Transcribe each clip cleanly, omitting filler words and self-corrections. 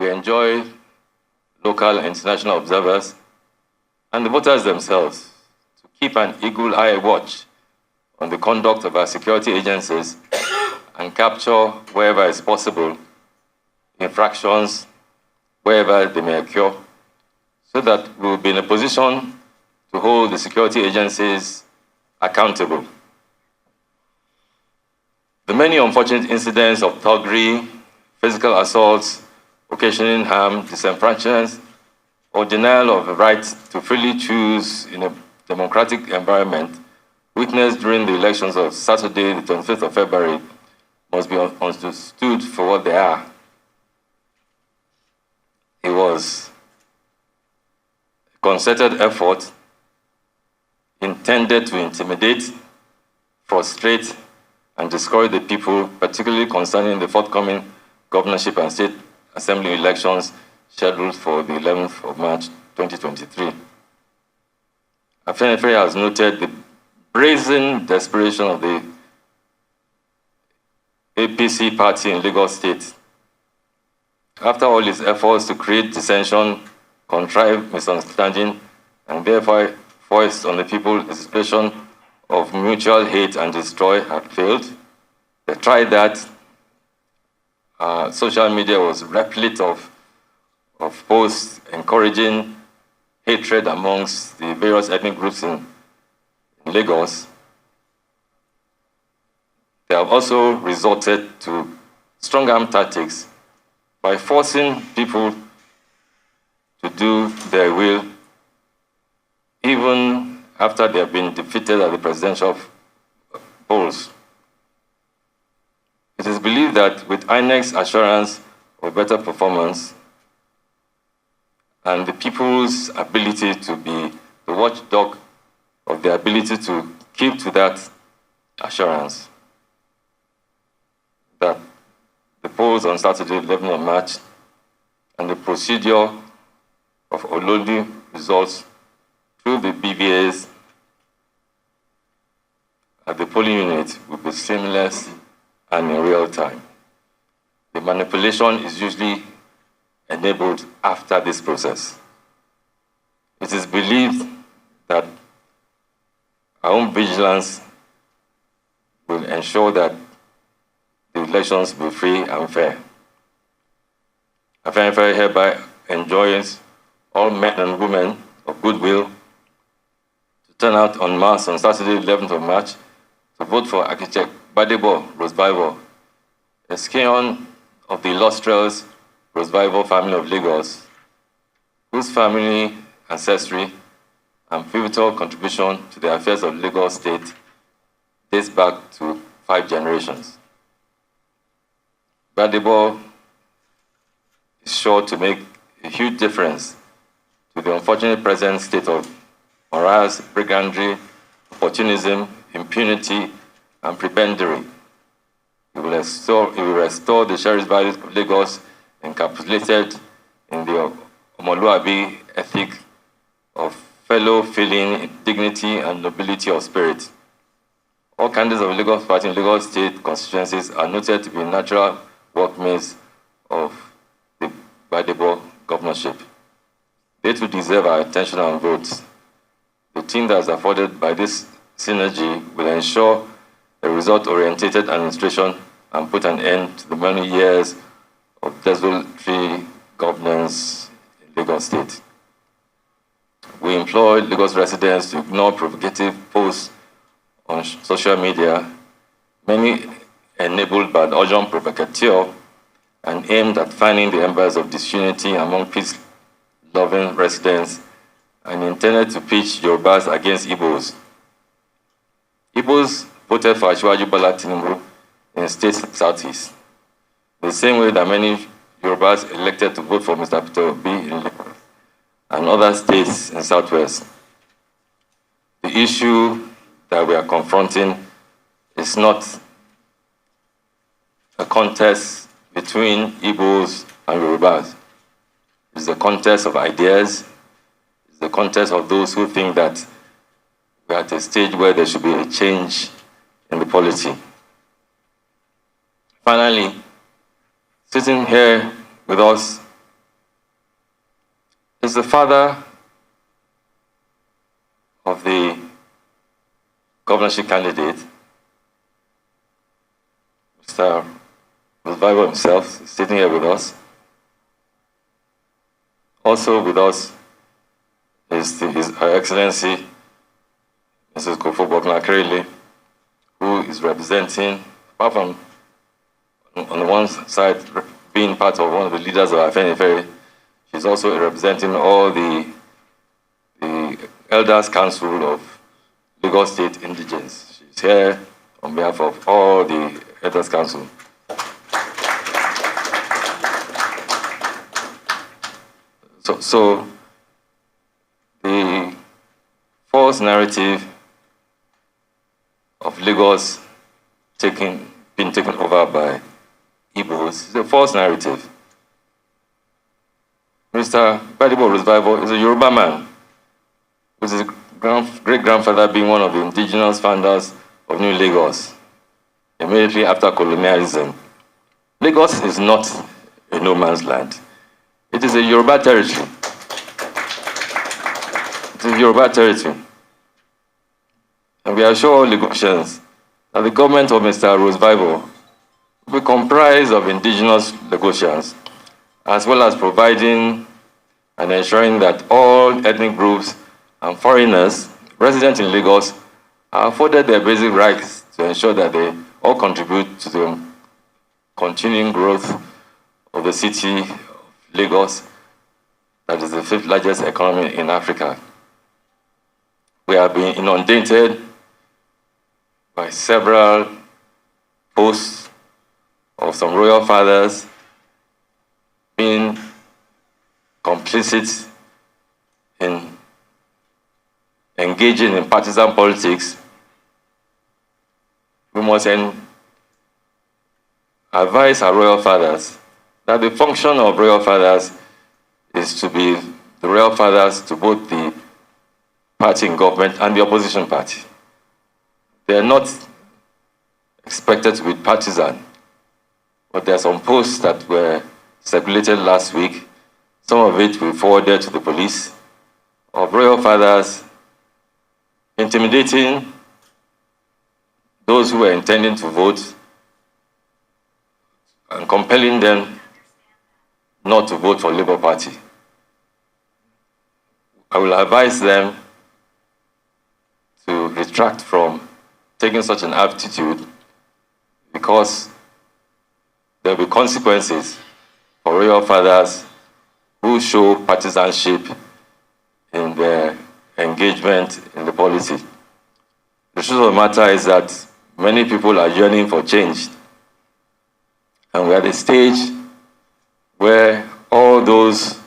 we enjoy local and international observers and the voters themselves to keep an eagle-eye watch on the conduct of our security agencies and capture, wherever is possible, infractions wherever they may occur, so that we will be in a position to hold the security agencies accountable. The many unfortunate incidents of thuggery, physical assaults, occasioning harm, disenfranchisement, or denial of the right to freely choose in a democratic environment witnessed during the elections of Saturday, the 25th of February, must be understood for what they are. It was a concerted effort intended to intimidate, frustrate, and discourage the people, particularly concerning the forthcoming governorship and state assembly elections scheduled for the 11th of March 2023. Afenifere has noted the brazen desperation of the APC party in Lagos State. After all its efforts to create dissension, contrive misunderstanding, and therefore foist on the people a situation of mutual hate and destroy had failed, they tried that. Social media was replete of posts encouraging hatred amongst the various ethnic groups in Lagos. They have also resorted to strong-arm tactics by forcing people to do their will, even after they have been defeated at the presidential polls. It is believed that with INEC's assurance of better performance and the people's ability to be the watchdog of their ability to keep to that assurance, that the polls on Saturday, 11th of March, and the procedure of Olodi results through the BVAs at the polling unit will be seamless and in real time. The manipulation is usually enabled after this process. It is believed that our own vigilance will ensure that the elections will be free and fair. Afenifere hereby enjoins all men and women of goodwill to turn out en masse on Saturday, 11th of March, to vote for architect Gbadebo Rhodes-Vivour, a scion of the illustrious Rhodes-Vivour family of Lagos, whose family ancestry and pivotal contribution to the affairs of Lagos State dates back to 5 generations. Gbadebo is sure to make a huge difference to the unfortunate present state of morass, brigandry, opportunism, impunity, and prebendary. It will restore the cherished values of Lagos encapsulated in the Omoluabi ethic of fellow feeling, dignity, and nobility of spirit. All candidates of Lagos Party in Lagos State constituencies are noted to be natural workmates of the Gbadebo governorship. They too deserve our attention and votes. The team that is afforded by this synergy will ensure a result-oriented administration and put an end to the many years of desultory governance in Lagos State. We implore Lagos residents to ignore provocative posts on social media, many enabled by the urgent provocateur and aimed at finding the embers of disunity among peace-loving residents and intended to pitch Yorubas against Igbos. Igbos voted for Asiwaju Bola Tinubu in states southeast, the same way that many Yorubas elected to vote for Mr. Peter Obi in Lagos and other states in southwest. The issue that we are confronting is not a contest between Igbos and Yorubas. It's a contest of ideas. It's the contest of those who think that we're at a stage where there should be a change in the polity. Finally, sitting here with us is the father of the governorship candidate, Mr. Rhodes-Vivour himself, sitting here with us. Also with us is Her Excellency, Mrs. Kofi-Boakye-Akerele, who is representing, apart from on the one side being part of one of the leaders of Afenifere, she's also representing all the Elders Council of Lagos State Indigenous. She's here on behalf of all the Elders Council. So the false narrative of Lagos being taken over by Igbos is a false narrative. Mr. Gbadebo Rhodes-Vivour is a Yoruba man, with his great-grandfather being one of the indigenous founders of New Lagos, immediately after colonialism. Lagos is not a no-man's land. It is a Yoruba territory. It is Yoruba territory. And we assure all Lagosians that the government of Mr. Rhodes-Vivour will be comprised of indigenous Lagosians, as well as providing and ensuring that all ethnic groups and foreigners resident in Lagos are afforded their basic rights to ensure that they all contribute to the continuing growth of the city of Lagos, that is the 5th largest economy in Africa. We have been inundated by several posts of some royal fathers being complicit in engaging in partisan politics. We must advise our royal fathers that the function of royal fathers is to be the royal fathers to both the party in government and the opposition party. They are not expected to be partisan, but there are some posts that were circulated last week, some of it we forwarded to the police, of royal fathers intimidating those who were intending to vote and compelling them not to vote for Labour Party. I will advise them to retract from taking such an attitude, because there will be consequences for royal fathers who show partisanship in their engagement in the policy. The truth of the matter is that many people are yearning for change. And we're at a stage where all those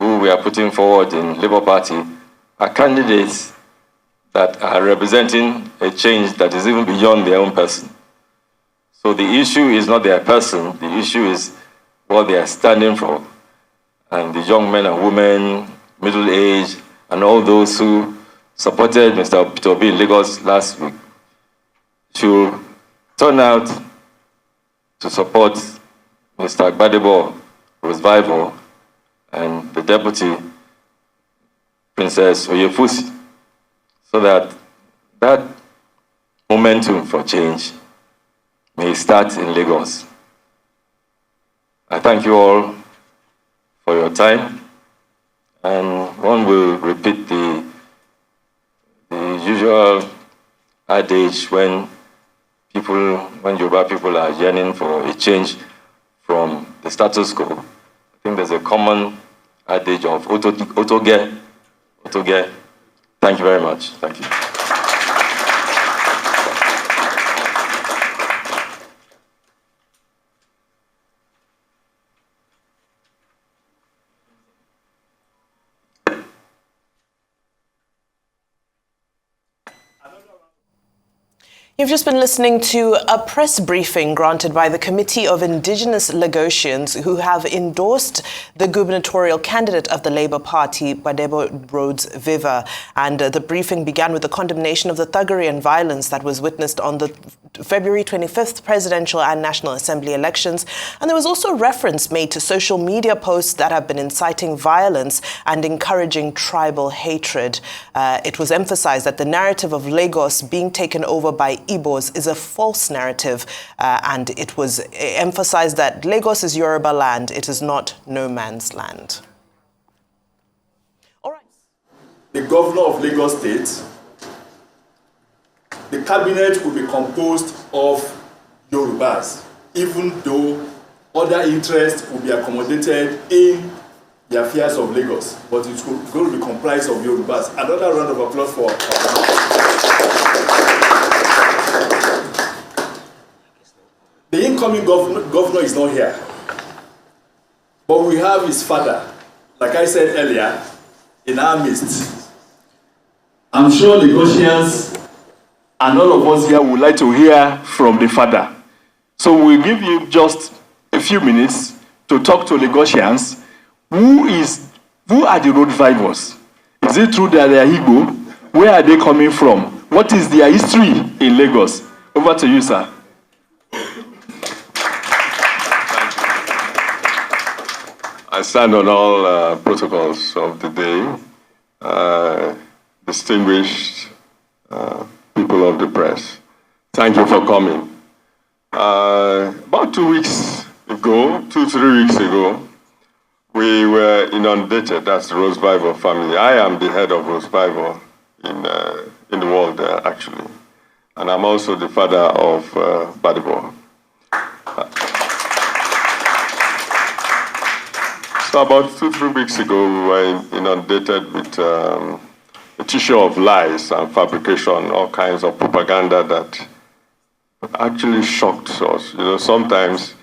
who we are putting forward in Labour Party are candidates that are representing a change that is even beyond their own person. So the issue is not their person, the issue is what they are standing for. And the young men and women, middle-aged, and all those who supported Mr. Peter Obi in Lagos last week should turn out to support Mr. Gbadebo Rhodes-Vivour and the Deputy Princess Oyefusi, so that that momentum for change may start in Lagos. I thank you all for your time, and one will repeat the usual adage when Yoruba people are yearning for a change from the status quo. I think there's a common adage of otoge. Thank you very much. Thank you. You've just been listening to a press briefing granted by the Committee of Indigenous Lagosians who have endorsed the gubernatorial candidate of the Labour Party, Gbadebo Rhodes-Vivour. And the briefing began with the condemnation of the thuggery and violence that was witnessed on the February 25th presidential and National Assembly elections. And there was also reference made to social media posts that have been inciting violence and encouraging tribal hatred. It was emphasized that the narrative of Lagos being taken over by Igbos is a false narrative, and it was emphasized that Lagos is Yoruba land, it is not no man's land. All right. The governor of Lagos State, the cabinet will be composed of Yorubas, even though other interests will be accommodated in the affairs of Lagos, but it's going to be comprised of Yorubas. Another round of applause for the incoming governor is not here, but we have his father, like I said earlier, in our midst. I'm sure Lagosians and all of us here would like to hear from the father. So we'll give you just a few minutes to talk to Lagosians. Who are the Rhodes-Vivours? Is it true that they are Igbo? Where are they coming from? What is their history in Lagos? Over to you, sir. I stand on all protocols of the day. Distinguished people of the press, thank you for coming. About 2 weeks ago, 2-3 weeks ago, we were inundated. That's the Rhodes-Vivour family. I am the head of Rhodes-Vivour in the world, actually. And I'm also the father of Gbadebo. So about 2-3 weeks ago, we were inundated with a tissue of lies and fabrication, all kinds of propaganda that actually shocked us. You know, sometimes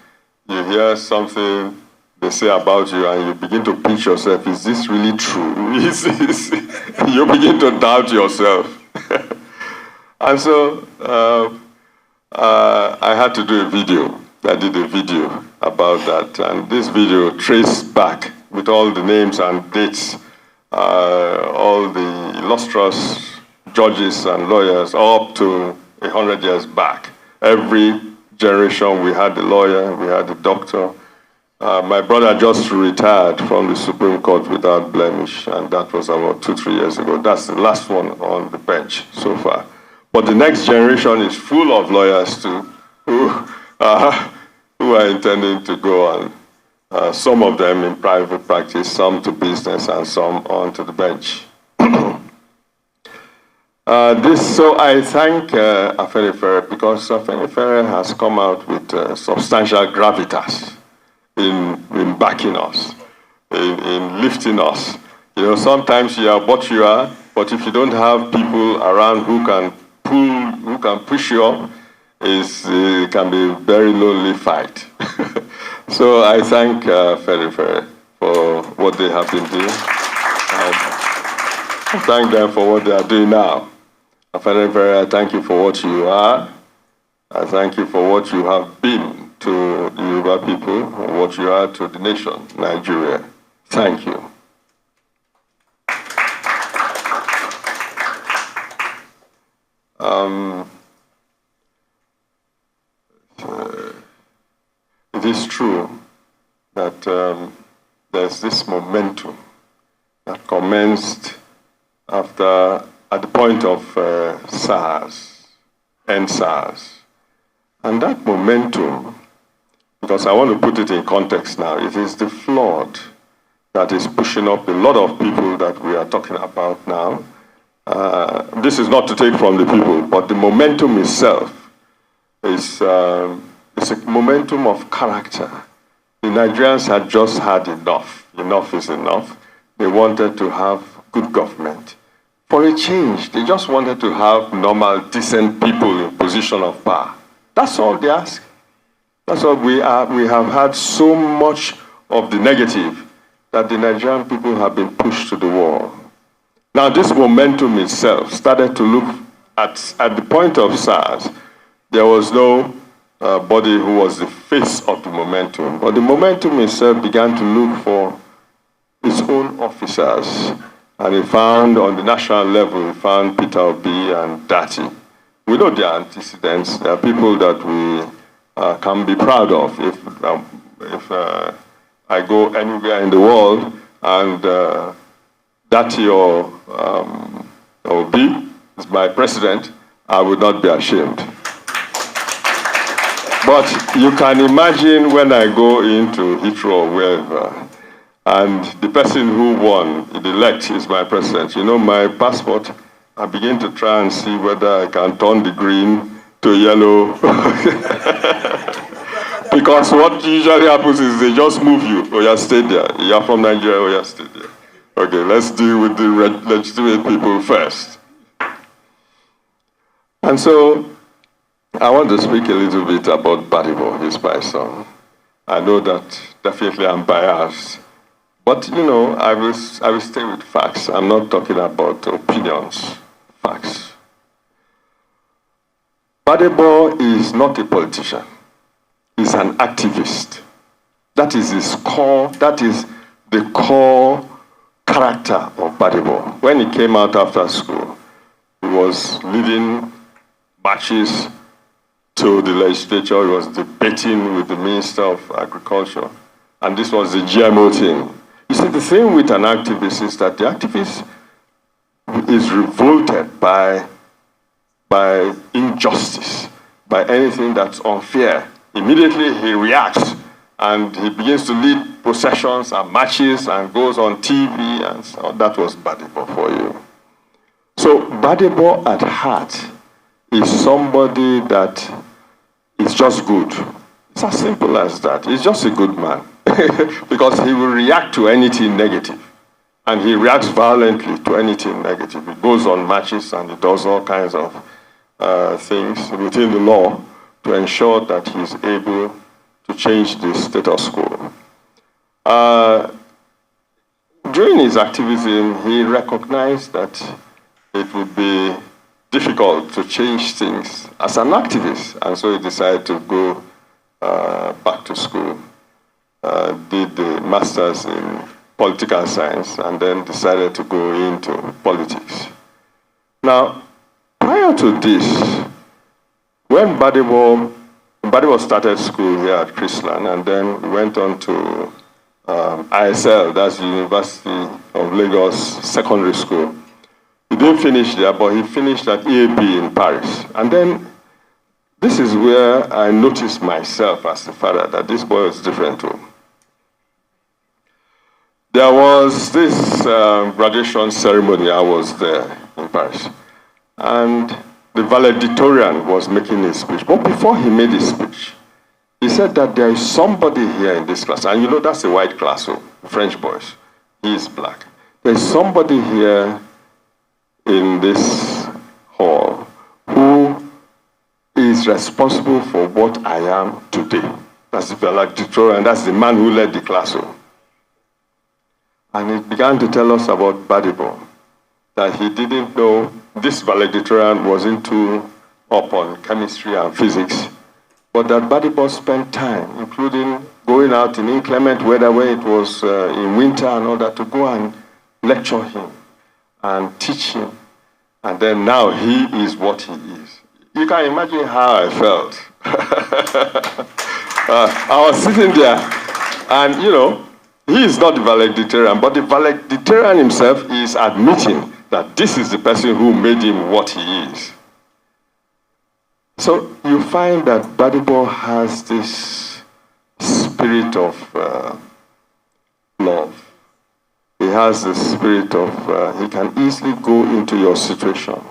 you hear something they say about you and you begin to pinch yourself, is this really true? You begin to doubt yourself. And so I had to do a video. I did a video about that, and this video traced back with all the names and dates, all the illustrious judges and lawyers up to 100 years back. Every generation we had a lawyer, we had a doctor. My brother just retired from the Supreme Court without blemish, and that was about 2-3 years ago. That's the last one on the bench so far. But the next generation is full of lawyers too, who are intending to go on, some of them in private practice, some to business, and some onto the bench. So I thank Afenifere, because Afenifere has come out with substantial gravitas in backing us, in lifting us. You know, sometimes you are what you are, but if you don't have people around who can push you up, it can be a very lonely fight. So I thank Afenifere for what they have been doing. I thank them for what they are doing now. Afenifere, I thank you for what you are. I thank you for what you have been to the Yoruba people and what you are to the nation, Nigeria. Thank you. It is true that there's this momentum that commenced at the point of SARS, NSARS. And that momentum, because I want to put it in context now, it is the flood that is pushing up a lot of people that we are talking about now. This is not to take from the people, but the momentum itself is it's a momentum of character. The Nigerians had just had enough. Enough is enough. They wanted to have good government. For a change, they just wanted to have normal, decent people in position of power. That's all they ask. That's all we are. We have had so much of the negative that the Nigerian people have been pushed to the wall. Now, this momentum itself started to look at the point of SARS, there was no body who was the face of the momentum. But the momentum itself began to look for its own officers. And he found, on the national level, he found Peter Obi and Dati. We know their antecedents. They are people that we can be proud of. If I go anywhere in the world and Dati or Obi is my president, I would not be ashamed. But you can imagine when I go into Heathrow or wherever, and the person who won, the elect, is my president. You know, my passport, I begin to try and see whether I can turn the green to yellow. Because what usually happens is they just move you. Oh, yeah, stay there. You're from Nigeria, oh, yeah, stay there. Okay, let's deal with the legitimate people first. And so, I want to speak a little bit about Gbadebo, his my son. I know that definitely I'm biased. But, you know, I will stay with facts. I'm not talking about opinions, facts. Gbadebo is not a politician. He's an activist. That is his core, that is the core character of Gbadebo. When he came out after school, he was leading marches to the legislature. He was debating with the Minister of Agriculture. And this was the GMO thing. You see, the thing with an activist is that the activist is revolted by injustice, by anything that's unfair. Immediately he reacts and he begins to lead processions and marches and goes on TV, and so that was Gbadebo for you. So Gbadebo at heart is somebody that is just good. It's as simple as that. He's just a good man. Because he will react to anything negative. And he reacts violently to anything negative. He goes on marches and he does all kinds of things within the law to ensure that he's able to change the status quo. During his activism, he recognized that it would be difficult to change things as an activist, and so he decided to go back to school. Did the master's in political science, and then decided to go into politics. Now, prior to this, when Gbadebo started school here at Chrisland, and then went on to ISL, that's the University of Lagos Secondary School. He didn't finish there, but he finished at EAB in Paris. And then this is where I noticed myself as the father that this boy was different too. There was this graduation ceremony. I was there in Paris. And the valedictorian was making his speech. But before he made his speech, he said that there is somebody here in this class. And you know, that's a white class, so French boys. He is black. There's somebody here in this hall who is responsible for what I am today. That's the valedictorian. That's the man who led the class. And he began to tell us about Gbadebo, that he didn't know this valedictorian was up on chemistry and physics, but that Gbadebo spent time, including going out in inclement weather when it was in winter and all that, to go and lecture him and teach him. And then now he is what he is. You can imagine how I felt. I was sitting there, and you know, he is not the valedictorian, but the valedictorian himself is admitting that this is the person who made him what he is. So you find that Gbadebo has this spirit of love. He has the spirit of, he can easily go into your situation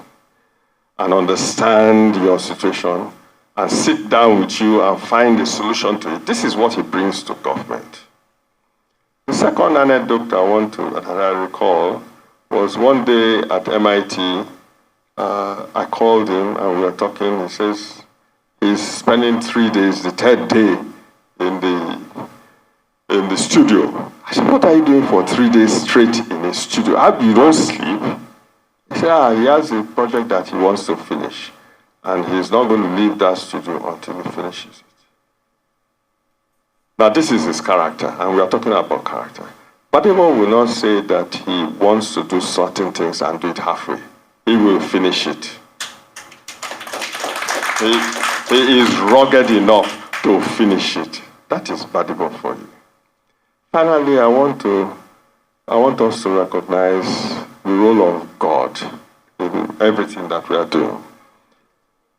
and understand your situation and sit down with you and find a solution to it. This is what he brings to government. The second anecdote that I recall was one day at MIT. I called him and we were talking. He says he's spending 3 days, the third day in the studio. I said, what are you doing for 3 days straight in a studio? You don't sleep? He say, he has a project that he wants to finish, and he's not going to leave that studio until he finishes it. Now, this is his character, and we are talking about character. Gbadebo will not say that he wants to do certain things and do it halfway. He will finish it. He is rugged enough to finish it. That is Gbadebo for you. Finally, I want us to recognize the role of God in everything that we are doing.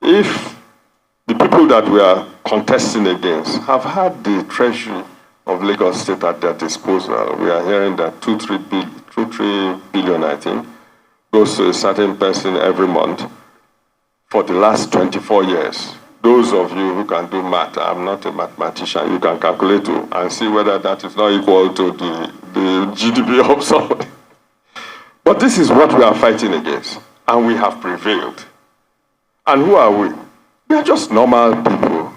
If the people that we are contesting against have had the treasury of Lagos State at their disposal, we are hearing that 3 billion, I think, goes to a certain person every month for the last 24 years. Those of you who can do math, I'm not a mathematician, you can calculate and see whether that is not equal to the GDP of somebody. But this is what we are fighting against, and we have prevailed. And who are we? We are just normal people.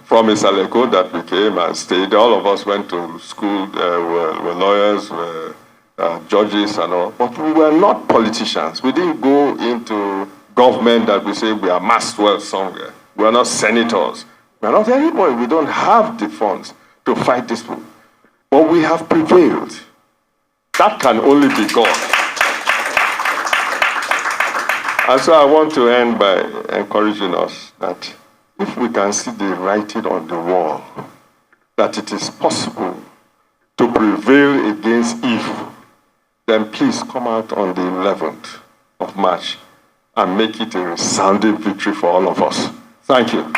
From Isaleko that we came and stayed. All of us went to school, were lawyers, were judges and all. But we were not politicians. We didn't go into government that we say we are Maxwell somewhere. We are not senators. We are not anybody. We don't have the funds to fight this war. But we have prevailed. That can only be God. And so I want to end by encouraging us that if we can see the writing on the wall, that it is possible to prevail against evil, then please come out on the 11th of March and make it a resounding victory for all of us. Thank you.